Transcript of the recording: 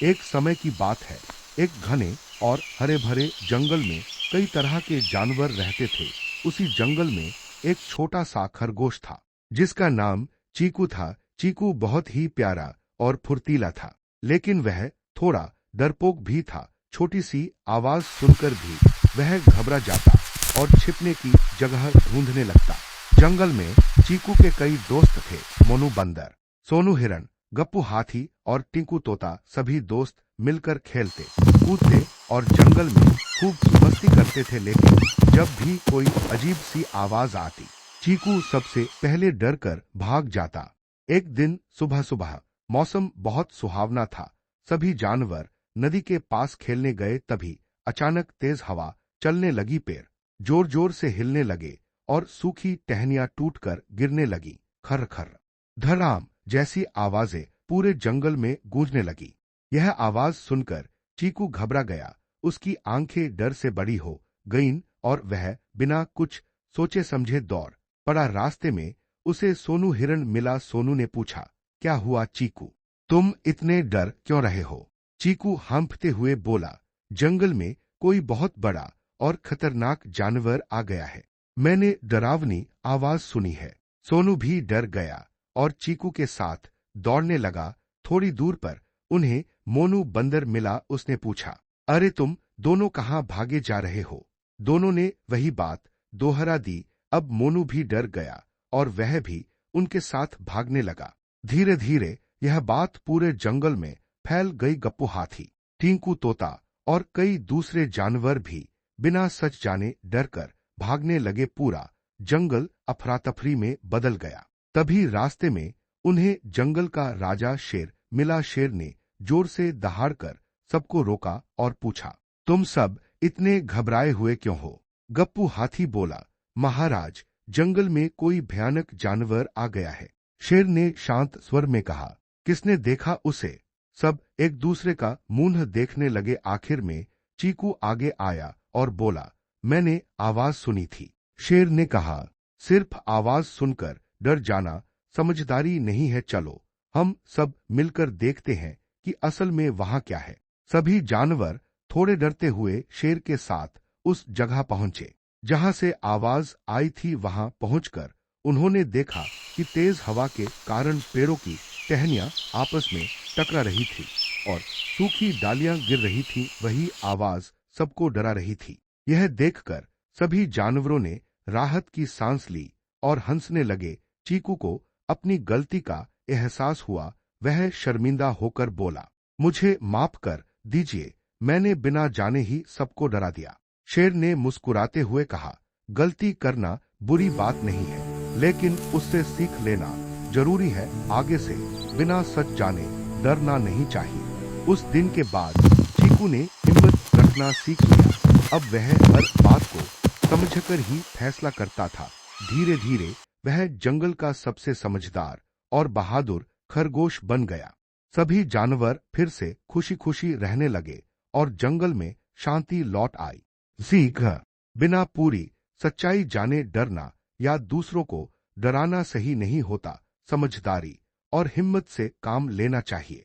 एक समय की बात है। एक घने और हरे भरे जंगल में कई तरह के जानवर रहते थे। उसी जंगल में एक छोटा सा खरगोश था जिसका नाम चीकू था। चीकू बहुत ही प्यारा और फुर्तीला था, लेकिन वह थोड़ा डरपोक भी था। छोटी सी आवाज सुनकर भी वह घबरा जाता और छिपने की जगह ढूंढने लगता। जंगल में चीकू के कई दोस्त थे। मोनू बंदर, सोनू हिरण, गप्पू हाथी और टिंकू तोता सभी दोस्त मिलकर खेलते कूदते और जंगल में खूब मस्ती करते थे। लेकिन जब भी कोई अजीब सी आवाज आती, चीकू सबसे पहले डर कर भाग जाता। एक दिन सुबह सुबह मौसम बहुत सुहावना था। सभी जानवर नदी के पास खेलने गए। तभी अचानक तेज हवा चलने लगी। पेड़ जोर जोर से हिलने लगे और सूखी टहनियां टूटकर गिरने लगी। खर खर धड़ाम जैसी आवाजें पूरे जंगल में गूंजने लगी। यह आवाज सुनकर चीकू घबरा गया। उसकी आंखें डर से बड़ी हो गईं और वह बिना कुछ सोचे समझे दौड़ पड़ा। रास्ते में उसे सोनू हिरण मिला। सोनू ने पूछा, क्या हुआ चीकू? तुम इतने डर क्यों रहे हो? चीकू हांफते हुए बोला, जंगल में कोई बहुत बड़ा और खतरनाक जानवर आ गया है। मैंने डरावनी आवाज सुनी है। सोनू भी डर गया और चीकू के साथ दौड़ने लगा। थोड़ी दूर पर उन्हें मोनू बंदर मिला। उसने पूछा, अरे तुम दोनों कहाँ भागे जा रहे हो? दोनों ने वही बात दोहरा दी। अब मोनू भी डर गया और वह भी उनके साथ भागने लगा। धीरे धीरे यह बात पूरे जंगल में फैल गई। गप्पू हाथी, टिंकू तोता और कई दूसरे जानवर भी बिना सच जाने डर कर भागने लगे। पूरा जंगल अफरा-तफरी में बदल गया। तभी रास्ते में उन्हें जंगल का राजा शेर मिला। शेर ने जोर से दहाड़कर सबको रोका और पूछा, तुम सब इतने घबराए हुए क्यों हो? गप्पू हाथी बोला, महाराज, जंगल में कोई भयानक जानवर आ गया है। शेर ने शांत स्वर में कहा, किसने देखा उसे? सब एक दूसरे का मुंह देखने लगे। आखिर में चीकू आगे आया और बोला, मैंने आवाज सुनी थी। शेर ने कहा, सिर्फ आवाज सुनकर डर जाना समझदारी नहीं है। चलो हम सब मिलकर देखते हैं कि असल में वहां क्या है। सभी जानवर थोड़े डरते हुए शेर के साथ उस जगह पहुंचे जहां से आवाज आई थी। वहां पहुंचकर उन्होंने देखा कि तेज हवा के कारण पेड़ों की टहनियां आपस में टकरा रही थी और सूखी डालियां गिर रही थी। वही आवाज सबको डरा रही थी। यह देखकर सभी जानवरों ने राहत की सांस ली और हंसने लगे। चीकू को अपनी गलती का एहसास हुआ। वह शर्मिंदा होकर बोला, मुझे माफ कर दीजिए, मैंने बिना जाने ही सबको डरा दिया। शेर ने मुस्कुराते हुए कहा, गलती करना बुरी बात नहीं है, लेकिन उससे सीख लेना जरूरी है। आगे से बिना सच जाने डरना नहीं चाहिए। उस दिन के बाद चीकू ने हिम्मत रखना सीख लिया। अब वह हर बात को समझकर ही फैसला करता था। धीरे धीरे वह जंगल का सबसे समझदार और बहादुर खरगोश बन गया। सभी जानवर फिर से खुशी खुशी रहने लगे और जंगल में शांति लौट आई। सीख, बिना पूरी सच्चाई जाने डरना या दूसरों को डराना सही नहीं होता। समझदारी और हिम्मत से काम लेना चाहिए।